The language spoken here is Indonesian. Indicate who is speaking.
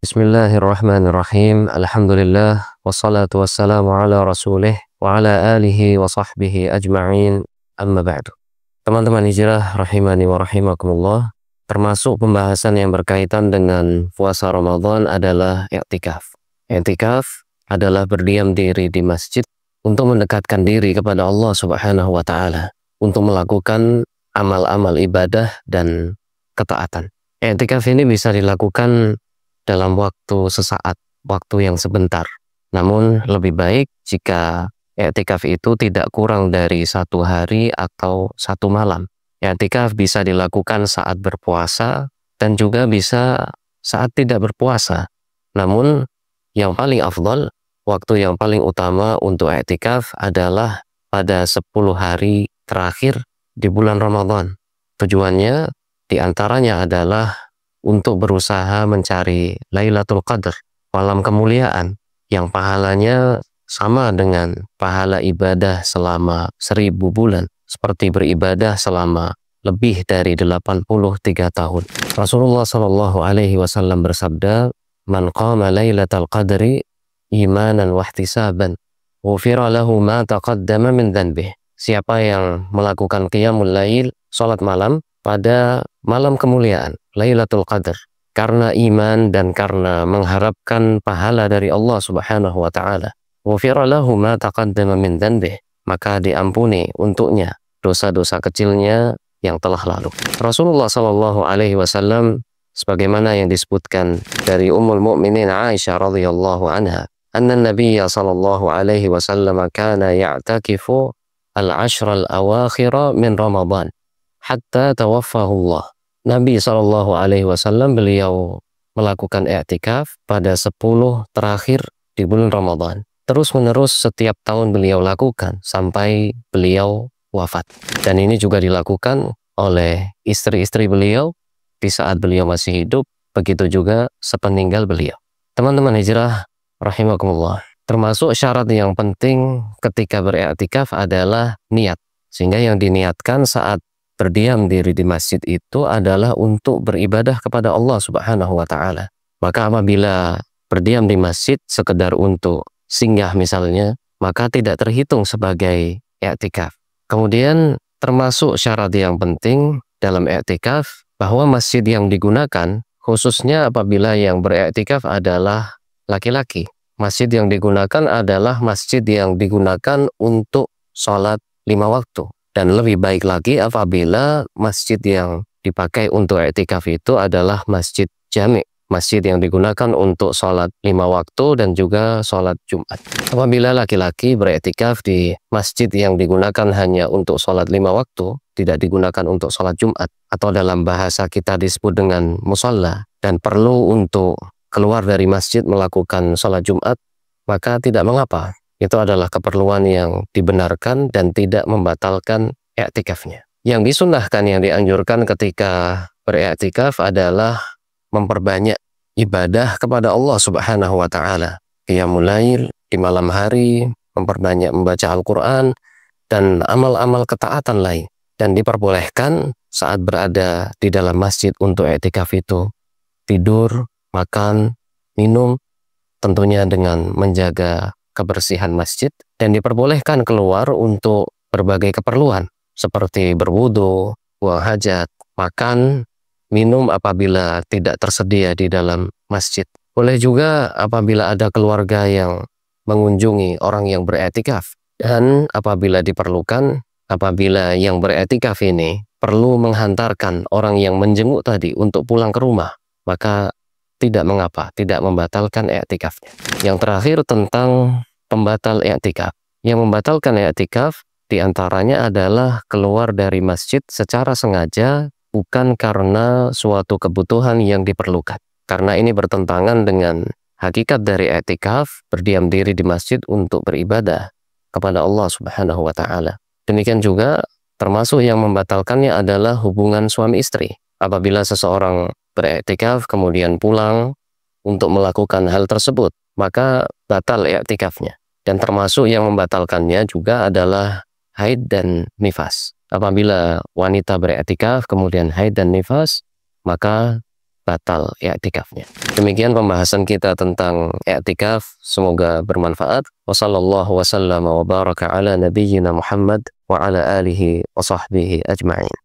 Speaker 1: Bismillahirrahmanirrahim. Alhamdulillah wassalatu wassalamu ala rasulih wa ala alihi wa sahbihi ajma'in. Amma ba'du. Teman-teman hijrah rahimani wa rahimakumullah. Termasuk pembahasan yang berkaitan dengan puasa Ramadan adalah i'tikaf. I'tikaf adalah berdiam diri di masjid untuk mendekatkan diri kepada Allah Subhanahu wa taala, untuk melakukan amal-amal ibadah dan ketaatan. I'tikaf ini bisa dilakukan dalam waktu sesaat, waktu yang sebentar. Namun lebih baik jika i'tikaf itu tidak kurang dari 1 hari atau 1 malam. I'tikaf bisa dilakukan saat berpuasa dan juga bisa saat tidak berpuasa. Namun yang paling afdal, waktu yang paling utama untuk i'tikaf adalah pada 10 hari terakhir di bulan Ramadan. Tujuannya diantaranya adalah untuk berusaha mencari Lailatul Qadar, malam kemuliaan, yang pahalanya sama dengan pahala ibadah selama 1000 bulan, seperti beribadah selama lebih dari 83 tahun. Rasulullah Shallallahu Alaihi Wasallam bersabda, "Man qama Lailatul Qadri imanan wahtisaban, ghufira lahu ma taqaddama min dhanbih." Siapa yang melakukan qiyamul lail, salat malam, pada malam kemuliaan, Lailatul Qadar, karena iman dan karena mengharapkan pahala dari Allah Subhanahu wa taala, ghufira lahu ma taqaddama min dhanbih, maka diampuni untuknya dosa-dosa kecilnya yang telah lalu. Rasulullah Shallallahu Alaihi Wasallam sebagaimana yang disebutkan dari Ummul Mukminin Aisyah radhiyallahu anha, anna Nabiyya Shallallahu Alaihi Wasallam kana ya'takifu al-ashra al-awakhira min Ramadan hatta tawaffahullah. Nabi Shallallahu Alaihi Wasallam beliau melakukan i'tikaf pada 10 terakhir di bulan Ramadan. Terus menerus setiap tahun beliau lakukan sampai beliau wafat. Dan ini juga dilakukan oleh istri-istri beliau di saat beliau masih hidup, begitu juga sepeninggal beliau. Teman-teman hijrah rahimakumullah, termasuk syarat yang penting ketika beriktikaf adalah niat. Sehingga yang diniatkan saat berdiam diri di masjid itu adalah untuk beribadah kepada Allah Subhanahu wa taala. Maka apabila berdiam di masjid sekedar untuk singgah misalnya, maka tidak terhitung sebagai i'tikaf. Kemudian termasuk syarat yang penting dalam i'tikaf bahwa masjid yang digunakan, khususnya apabila yang beriktikaf adalah laki-laki, masjid yang digunakan adalah masjid yang digunakan untuk sholat 5 waktu. Dan lebih baik lagi apabila masjid yang dipakai untuk i'tikaf itu adalah masjid jami', masjid yang digunakan untuk sholat 5 waktu dan juga sholat Jumat. Apabila laki-laki beriktikaf di masjid yang digunakan hanya untuk sholat 5 waktu, tidak digunakan untuk sholat Jumat, atau dalam bahasa kita disebut dengan musalla, dan perlu untuk keluar dari masjid melakukan sholat Jumat, maka tidak mengapa. Itu adalah keperluan yang dibenarkan dan tidak membatalkan i'tikafnya. Yang disunnahkan, yang dianjurkan ketika beriktikaf adalah memperbanyak ibadah kepada Allah Subhanahu wa taala. Qiyamul lail di malam hari, memperbanyak membaca Al-Qur'an dan amal-amal ketaatan lain. Dan diperbolehkan saat berada di dalam masjid untuk i'tikaf itu tidur, makan, minum, tentunya dengan menjaga kebersihan masjid, dan diperbolehkan keluar untuk berbagai keperluan seperti berwudu, buang hajat, makan, minum apabila tidak tersedia di dalam masjid. Boleh juga apabila ada keluarga yang mengunjungi orang yang beriktikaf, dan apabila diperlukan, apabila yang beriktikaf ini perlu menghantarkan orang yang menjenguk tadi untuk pulang ke rumah, maka tidak mengapa, tidak membatalkan i'tikafnya. Yang terakhir tentang pembatal i'tikaf. Yang membatalkan i'tikaf diantaranya adalah keluar dari masjid secara sengaja, bukan karena suatu kebutuhan yang diperlukan. Karena ini bertentangan dengan hakikat dari i'tikaf, berdiam diri di masjid untuk beribadah kepada Allah Subhanahu wa taala. Demikian juga termasuk yang membatalkannya adalah hubungan suami istri. Apabila seseorang beriktikaf kemudian pulang untuk melakukan hal tersebut, maka batal i'tikafnya. Dan termasuk yang membatalkannya juga adalah haid dan nifas. Apabila wanita beriktikaf kemudian haid dan nifas, maka batal i'tikafnya. Demikian pembahasan kita tentang i'tikaf, semoga bermanfaat. Wassallallahu wasallama wa baraka ala nabiyyina Muhammad wa ala alihi wa sahbihi ajma'in.